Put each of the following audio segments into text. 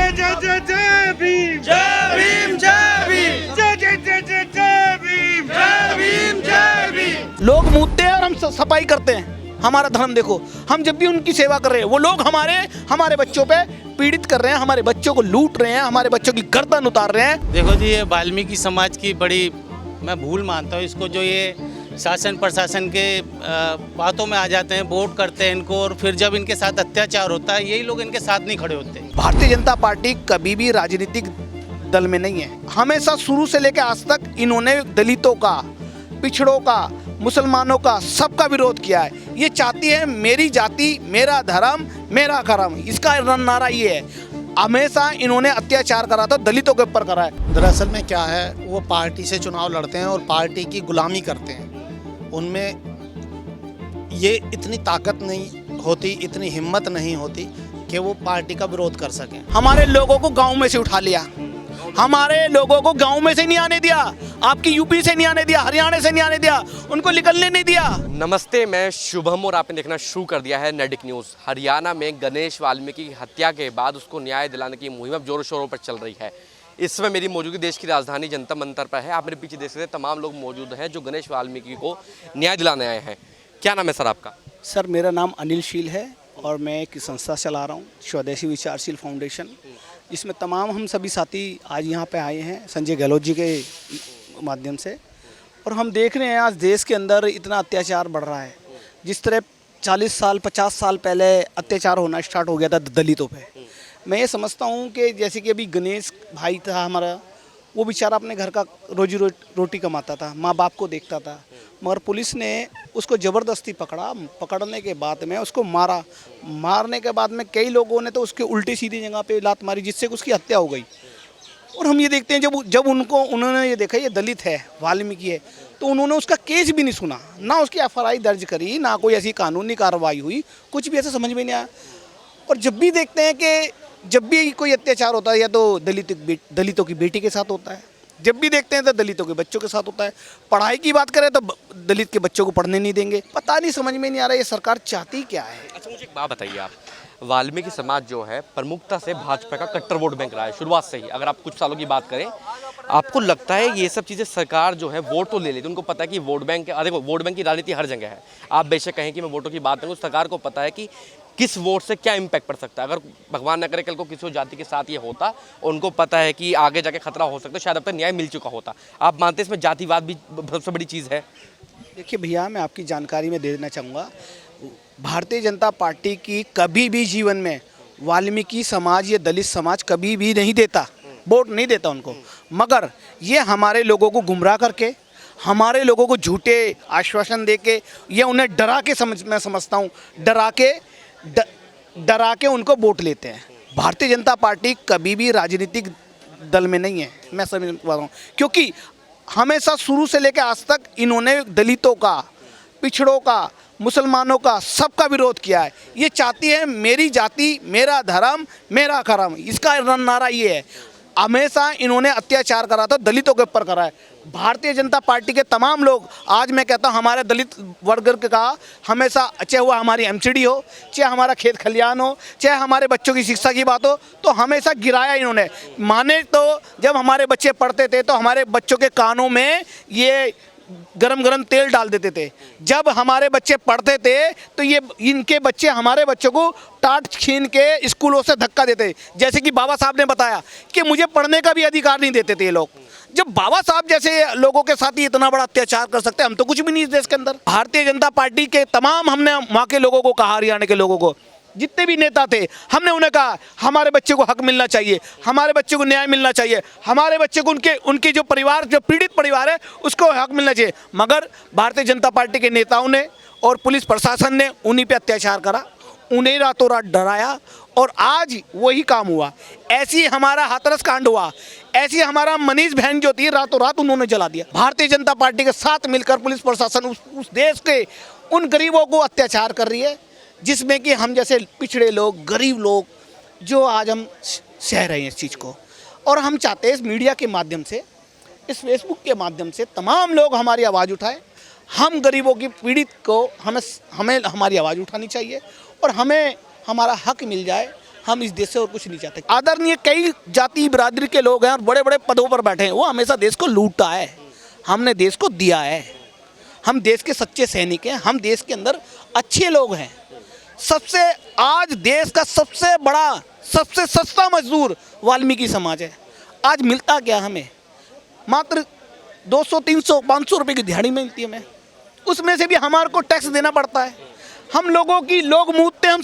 जय जय जय जय भीम, जय भीम, जय भीम, जय जय जय जय जय भीम, जय भीम, जय भीम। लोग मूतते हैं और हम सफाई करते हैं। हमारा धर्म देखो, हम जब भी उनकी सेवा कर रहे हैं वो लोग हमारे बच्चों पे पीड़ित कर रहे हैं, हमारे बच्चों को लूट रहे हैं, हमारे बच्चों की गर्दन उतार रहे हैं। देखो जी, ये वाल्मीकि समाज की बड़ी मैं भूल मानता हूँ इसको, जो ये शासन प्रशासन के बातों में आ जाते हैं, वोट करते हैं इनको, और फिर जब इनके साथ अत्याचार होता है यही लोग इनके साथ नहीं खड़े होते। भारतीय जनता पार्टी कभी भी राजनीतिक दल में नहीं है। हमेशा शुरू से लेकर आज तक इन्होंने दलितों का, पिछड़ों का, मुसलमानों का, सबका विरोध किया है। ये चाहती है मेरी जाति, मेरा धर्म, मेरा कर्म, इसका नारा ये है। हमेशा इन्होंने अत्याचार करा था, दलितों के ऊपर करा है। दरअसल में क्या है, वो पार्टी से चुनाव लड़ते हैं और पार्टी की गुलामी करते हैं। उनमें ये इतनी ताकत नहीं होती, इतनी हिम्मत नहीं होती कि वो पार्टी का विरोध कर सकें। हमारे लोगों को गांव में से उठा लिया, हमारे लोगों को गांव में से नहीं आने दिया, आपकी यूपी से नहीं आने दिया, हरियाणा से नहीं आने दिया, उनको निकलने नहीं दिया। नमस्ते, मैं शुभम और आपने देखना शुरू कर दिया है नैतिक न्यूज़। हरियाणा में गणेश वाल्मीकि की हत्या के बाद उसको न्याय दिलाने की मुहिम अब जोरों शोरों पर चल रही है। इस समय मेरी मौजूदगी देश की राजधानी जनता मंतर पर है। आप मेरे पीछे देख सकते हैं, तमाम लोग मौजूद हैं जो गणेश वाल्मीकि को न्याय दिलाने आए हैं। क्या नाम है सर आपका? सर, मेरा नाम अनिल शील है और मैं एक संस्था चला रहा हूँ, स्वदेशी विचारशील फाउंडेशन, जिसमें तमाम हम सभी साथी आज यहाँ पे आए हैं संजय गहलोत जी के माध्यम से। और हम देख रहे हैं आज देश के अंदर इतना अत्याचार बढ़ रहा है। जिस तरह 40 साल 50 साल पहले अत्याचार होना स्टार्ट हो गया था दलितों पे, मैं ये समझता हूँ कि जैसे कि अभी गणेश भाई था हमारा, वो बेचारा अपने घर का रोजी रोटी कमाता था, माँ बाप को देखता था, मगर पुलिस ने उसको ज़बरदस्ती पकड़ा। पकड़ने के बाद में उसको मारा। मारने के बाद में कई लोगों ने तो उसके उल्टी सीधी जगह पे लात मारी, जिससे उसकी हत्या हो गई। और हम ये देखते हैं जब उन्होंने ये देखा ये दलित है, वाल्मीकि है, तो उन्होंने उसका केस भी नहीं सुना, ना उसकी FIR दर्ज करी, ना कोई ऐसी कानूनी कार्रवाई हुई, कुछ भी ऐसा समझ में नहीं आया। और जब भी देखते हैं कि जब भी कोई अत्याचार होता है या तो दलितों की बेटी के साथ होता है, जब भी देखते हैं तो दलितों के बच्चों के साथ होता है। पढ़ाई की बात करें तो दलित के बच्चों को पढ़ने नहीं देंगे। पता नहीं, समझ में नहीं आ रहा ये सरकार चाहती क्या है। अच्छा, मुझे एक बात बताइए, आप वाल्मीकि समाज जो है प्रमुखता से भाजपा का कट्टर वोट बैंक रहा है शुरुआत से ही। अगर आप कुछ सालों की बात करें, आपको लगता है ये सब चीज़ें सरकार जो है वोट तो ले लेती है, उनको पता है कि वोट बैंक, देखो वोट बैंक की राजनीति हर जगह है। आप बेशक कहें कि मैं वोटों की बात करूँ, सरकार को पता है कि किस वोट से क्या इम्पैक्ट पड़ सकता है। अगर भगवान न करे कल को किसी जाति के साथ ये होता, उनको पता है कि आगे जाके खतरा हो सकता है, शायद अब तक न्याय मिल चुका होता। आप मानते हैं इसमें जातिवाद भी सबसे बड़ी चीज़ है? देखिए भैया, मैं आपकी जानकारी में दे देना चाहूँगा, भारतीय जनता पार्टी की कभी भी जीवन में वाल्मीकि समाज या दलित समाज कभी भी नहीं देता, वोट नहीं देता उनको। मगर ये हमारे लोगों को गुमराह करके, हमारे लोगों को झूठे आश्वासन दे के, ये उन्हें डरा के मैं समझता हूँ डरा के उनको वोट लेते हैं। भारतीय जनता पार्टी कभी भी राजनीतिक दल में नहीं है, मैं समझ पा रहा हूँ, क्योंकि हमेशा शुरू से लेकर आज तक इन्होंने दलितों का, पिछड़ों का, मुसलमानों का, सबका विरोध किया है। ये चाहती है मेरी जाति, मेरा धर्म, मेरा कर्म, इसका नारा ये है। हमेशा इन्होंने अत्याचार करा था, दलितों के ऊपर करा है। भारतीय जनता पार्टी के तमाम लोग, आज मैं कहता हूँ हमारे दलित वर्ग का हमेशा, चाहे हुआ हमारी MCD हो, चाहे हमारा खेत खलियान हो, चाहे हमारे बच्चों की शिक्षा की बात हो, तो हमेशा गिराया इन्होंने। माने तो जब हमारे बच्चे पढ़ते थे तो हमारे बच्चों के कानों में ये गरम गरम तेल डाल देते थे। जब हमारे बच्चे पढ़ते थे तो ये इनके बच्चे हमारे बच्चों को टाट छीन के स्कूलों से धक्का देते। जैसे कि बाबा साहब ने बताया कि मुझे पढ़ने का भी अधिकार नहीं देते थे ये लोग। जब बाबा साहब जैसे लोगों के साथ ही इतना बड़ा अत्याचार कर सकते हैं, हम तो कुछ भी नहीं इस देश के अंदर। भारतीय जनता पार्टी के तमाम, हमने वहाँ के लोगों को कहा, हरियाणा के लोगों को, जितने भी नेता थे, हमने उन्हें कहा हमारे बच्चे को हक मिलना चाहिए, हमारे बच्चे को न्याय मिलना चाहिए, हमारे बच्चे को उनके जो परिवार, जो पीड़ित परिवार है उसको हक मिलना चाहिए। मगर भारतीय जनता पार्टी के नेताओं ने और पुलिस प्रशासन ने उन्हीं पे अत्याचार करा, उन्हें रातों रात डराया, और आज वही काम हुआ। ऐसी हमारा हाथरस कांड हुआ, ऐसी हमारा मनीष बहन जो थी, रातों रात उन्होंने जला दिया। भारतीय जनता पार्टी के साथ मिलकर पुलिस प्रशासन उस देश के उन गरीबों को अत्याचार कर रही है, जिसमें कि हम जैसे पिछड़े लोग, गरीब लोग, जो आज हम सह रहे हैं इस चीज़ को। और हम चाहते हैं इस मीडिया के माध्यम से, इस फेसबुक के माध्यम से तमाम लोग हमारी आवाज़ उठाएं। हम गरीबों की पीड़ित को हमें हमारी आवाज़ उठानी चाहिए और हमें हमारा हक मिल जाए, हम इस देश से और कुछ नहीं चाहते। आदरणीय कई जाति बिरादरी के लोग हैं और बड़े बड़े पदों पर बैठे हैं, वो हमेशा देश को लूटा है, हमने देश को दिया है। हम देश के सच्चे सैनिक हैं, हम देश के अंदर अच्छे लोग हैं। सबसे आज देश का सबसे बड़ा सबसे सस्ता मजदूर वाल्मीकि समाज है। आज मिलता क्या हमें, मात्र 200 300 500 रुपये की दिहाड़ी मिलती है हमें, उसमें से भी हमारे को टैक्स देना पड़ता है। हम लोगों की लोग मूतते हैं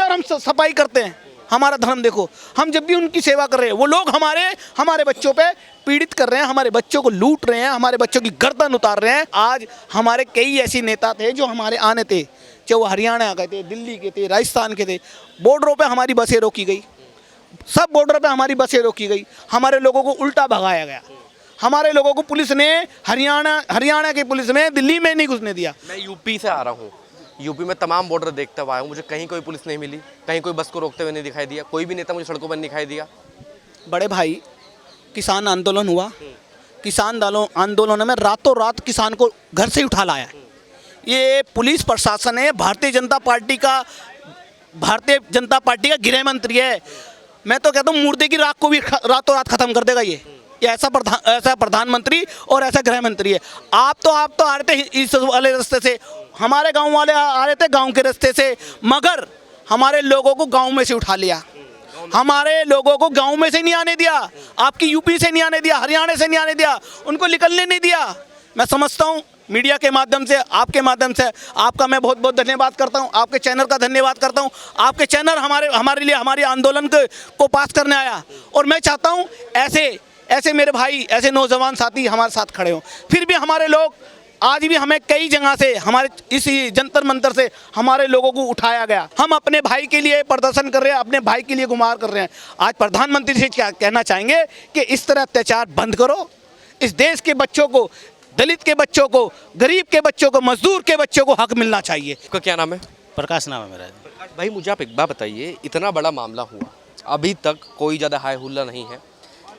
और हम सफाई करते हैं। हमारा धर्म देखो, हम जब भी उनकी सेवा कर रहे हैं वो लोग हमारे बच्चों पे पीड़ित कर रहे हैं, हमारे बच्चों को लूट रहे हैं, हमारे बच्चों की गर्दन उतार रहे हैं। आज हमारे कई ऐसे नेता थे जो हमारे आने थे, चाहे वो हरियाणा के थे, दिल्ली के थे, राजस्थान के थे, बॉर्डरों पे हमारी बसें रोकी गई, सब बॉर्डर पे हमारी बसें रोकी गई, हमारे लोगों को उल्टा भगाया गया। हमारे लोगों को पुलिस ने हरियाणा की पुलिस ने दिल्ली में नहीं घुसने दिया। मैं यूपी से आ रहा हूँ, यूपी में तमाम बॉर्डर देखते हुए आया हूँ, मुझे कहीं कोई पुलिस नहीं मिली, कहीं कोई बस को रोकते हुए नहीं दिखाई दिया, कोई भी नेता मुझे सड़कों पर नहीं दिखाई दिया। बड़े भाई, किसान आंदोलन हुआ, किसान आंदोलन में रातों रात किसान को घर से उठा लाया। ये पुलिस प्रशासन है, भारतीय जनता पार्टी का गृह मंत्री है। मैं तो कहता हूँ मुर्दे की राख को भी रातों रात खत्म कर देगा ये ऐसा प्रधानमंत्री और ऐसा गृह मंत्री है। आप तो आ रहे थे इस वाले रास्ते से, हमारे गांव वाले आ रहे थे गांव के रास्ते से, मगर हमारे लोगों को गांव में से उठा लिया, हमारे लोगों को गांव में से नहीं आने दिया, आपकी यूपी से नहीं आने दिया, हरियाणा से नहीं आने दिया, उनको निकलने नहीं दिया। मैं समझता हूँ मीडिया के माध्यम से, आपके माध्यम से आपका मैं बहुत बहुत धन्यवाद करता हूँ, आपके चैनल का धन्यवाद करता हूँ। आपके चैनल हमारे लिए हमारे आंदोलन को पास करने आया, और मैं चाहता हूँ ऐसे मेरे भाई, ऐसे नौजवान साथी हमारे साथ खड़े हों। फिर भी हमारे लोग आज भी, हमें कई जगह से, हमारे इसी जंतर मंतर से हमारे लोगों को उठाया गया। हम अपने भाई के लिए प्रदर्शन कर रहे हैं, अपने भाई के लिए गुहार कर रहे हैं। आज प्रधानमंत्री से क्या कहना चाहेंगे कि इस तरह अत्याचार बंद करो, इस देश के बच्चों को, दलित के बच्चों को, गरीब के बच्चों को, मजदूर के बच्चों को हक मिलना चाहिए। आपका क्या नाम है? प्रकाश नाम है मेरा। प्रकाश भाई, मुझे आप एक बात बताइए, इतना बड़ा मामला हुआ, अभी तक कोई ज़्यादा हाय हुल्ला नहीं है,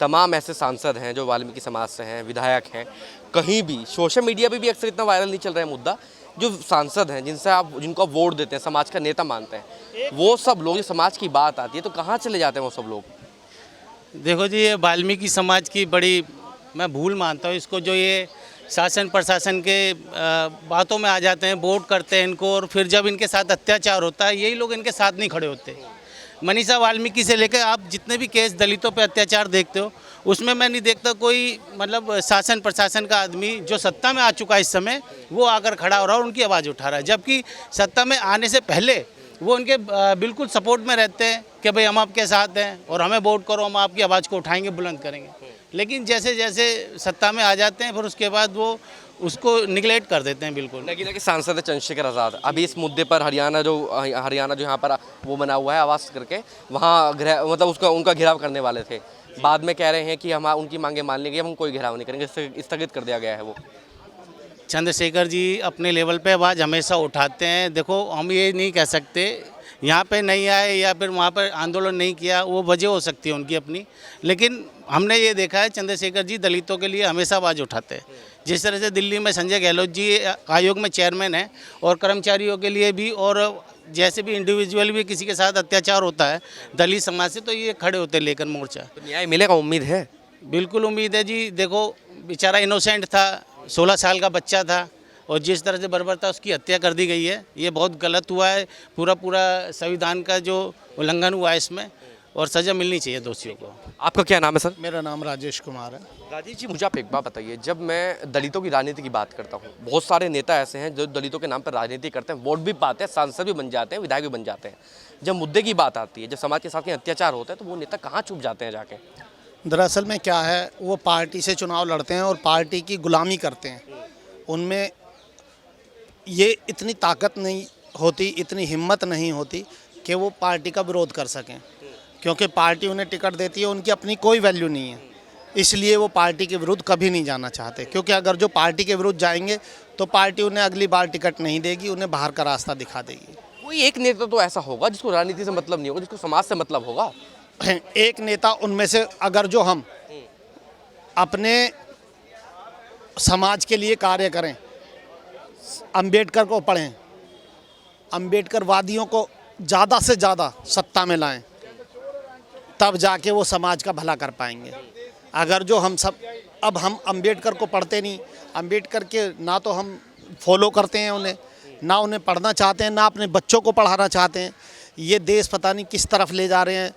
तमाम ऐसे सांसद हैं जो वाल्मीकि समाज से हैं, विधायक हैं, कहीं भी सोशल मीडिया पे भी अक्सर इतना वायरल नहीं चल रहा है मुद्दा, जो सांसद हैं जिनको आप वोट देते हैं, समाज का नेता मानते हैं, वो सब लोग, समाज की बात आती है तो कहाँ चले जाते हैं वो सब लोग? देखो जी, ये वाल्मीकि समाज की बड़ी मैं भूल मानता हूँ इसको, जो ये शासन प्रशासन के बातों में आ जाते हैं, वोट करते हैं इनको, और फिर जब इनके साथ अत्याचार होता है यही लोग इनके साथ नहीं खड़े होते। मनीषा वाल्मीकि से लेकर आप जितने भी केस दलितों पे अत्याचार देखते हो, उसमें मैं नहीं देखता कोई मतलब शासन प्रशासन का आदमी जो सत्ता में आ चुका है इस समय, वो आकर खड़ा हो रहा है और उनकी आवाज़ उठा रहा है, जबकि सत्ता में आने से पहले वो उनके बिल्कुल सपोर्ट में रहते हैं कि भाई हम आपके साथ हैं और हमें वोट करो, हम आपकी आवाज़ को उठाएंगे, बुलंद करेंगे। लेकिन जैसे जैसे सत्ता में आ जाते हैं फिर उसके बाद वो उसको निगलेक्ट कर देते हैं बिल्कुल। लेकिन कि सांसद चंद्रशेखर आज़ाद अभी इस मुद्दे पर हरियाणा जो यहाँ पर वो बना हुआ है आवास करके, वहाँ मतलब उनका घेराव करने वाले थे, बाद में कह रहे हैं कि हम उनकी मांगे मान लेंगे, हम कोई घेराव नहीं करेंगे, स्थगित कर दिया गया है। वो चंद्रशेखर जी अपने लेवल पे आवाज़ हमेशा उठाते हैं। देखो, हम ये नहीं कह सकते यहाँ पे नहीं आए या फिर वहाँ पर आंदोलन नहीं किया, वो वजह हो सकती है उनकी अपनी, लेकिन हमने ये देखा है चंद्रशेखर जी दलितों के लिए हमेशा आवाज़ उठाते हैं। जिस तरह से दिल्ली में संजय गहलोत जी आयोग में चेयरमैन हैं और कर्मचारियों के लिए भी, और जैसे भी इंडिविजुअल भी किसी के साथ अत्याचार होता है दलित समाज से, तो ये खड़े होते लेकर मोर्चा। तो न्याय मिलेगा, उम्मीद है? बिल्कुल उम्मीद है जी। देखो, बेचारा इनोसेंट था, 16 साल का बच्चा था, और जिस तरह से बर्बरता उसकी हत्या कर दी गई है, ये बहुत गलत हुआ है। पूरा संविधान का जो उल्लंघन हुआ है इसमें, और सज़ा मिलनी चाहिए दोषियों को। आपका क्या नाम है सर? मेरा नाम राजेश कुमार है। राजेश जी, मुझे आप एक बात बताइए, जब मैं दलितों की राजनीति की बात करता हूँ, बहुत सारे नेता ऐसे हैं जो दलितों के नाम पर राजनीति करते हैं, वोट भी पाते हैं, सांसद भी बन जाते हैं, विधायक भी बन जाते हैं। जब मुद्दे की बात आती है, जब समाज के साथ कहीं अत्याचार होता है, तो वो नेता कहाँ छुप जाते हैं जाके? दरअसल में क्या है, वो पार्टी से चुनाव लड़ते हैं और पार्टी की गुलामी करते हैं। उनमें ये इतनी ताकत नहीं होती, इतनी हिम्मत नहीं होती कि वो पार्टी का विरोध कर सकें, क्योंकि पार्टी उन्हें टिकट देती है, उनकी अपनी कोई वैल्यू नहीं है, इसलिए वो पार्टी के विरुद्ध कभी नहीं जाना चाहते। क्योंकि अगर जो पार्टी के विरुद्ध जाएंगे तो पार्टी उन्हें अगली बार टिकट नहीं देगी, उन्हें बाहर का रास्ता दिखा देगी। कोई एक नेता तो ऐसा होगा जिसको राजनीति से मतलब नहीं होगा, जिसको समाज से मतलब होगा। एक नेता उनमें से, अगर जो हम अपने समाज के लिए कार्य करें, अंबेडकर को पढ़ें, अंबेडकर वादियों को ज़्यादा से ज़्यादा सत्ता में लाएं, तब जाके वो समाज का भला कर पाएंगे। अगर जो हम सब अब हम अंबेडकर को पढ़ते नहीं, अंबेडकर के ना तो हम फॉलो करते हैं उन्हें, ना उन्हें पढ़ना चाहते हैं, ना अपने बच्चों को पढ़ाना चाहते हैं। ये देश पता नहीं किस तरफ ले जा रहे हैं,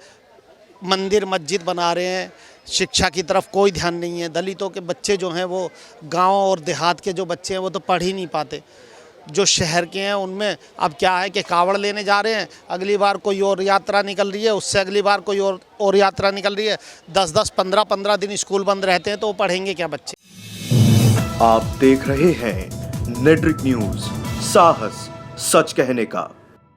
मंदिर मस्जिद बना रहे हैं, शिक्षा की तरफ कोई ध्यान नहीं है। दलितों के बच्चे जो हैं वो गांव और देहात के जो बच्चे हैं वो तो पढ़ ही नहीं पाते। जो शहर के हैं उनमें अब क्या है कि कावड़ लेने जा रहे हैं, अगली बार कोई और यात्रा निकल रही है, उससे अगली बार कोई और यात्रा निकल रही है। 10-10, 15-15 दिन स्कूल बंद रहते हैं तो वो पढ़ेंगे क्या बच्चे। आप देख रहे हैं नेट्रिक न्यूज, साहस सच कहने का।